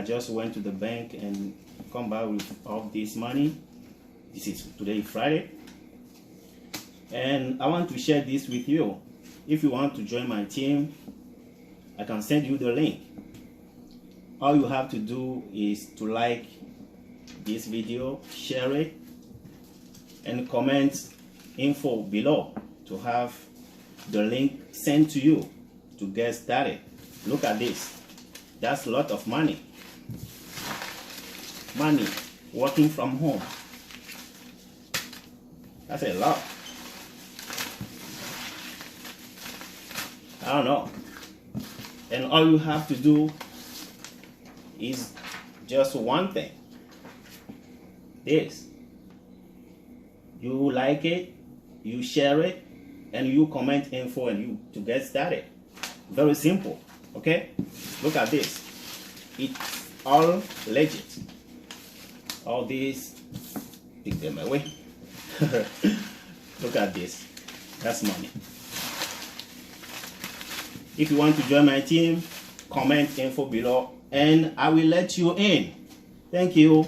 I just went to the bank and come back with all this money. This is today, Friday, and I want to share this with you. If you want to join my team, I can send you the link. All you have to do is to like this video, share it, and comment info below to have the link sent to you to get started. Look at this. That's a lot of money. Money working from home. That's a lot. I don't know. And all you have to do is just one thing. This. You like it, you share it, and you comment info and you to get started. Very simple. Okay? Look at this. It's all legit. All these, pick them away. Look at this. That's money. If you want to join my team, comment info below and I will let you in. Thank you.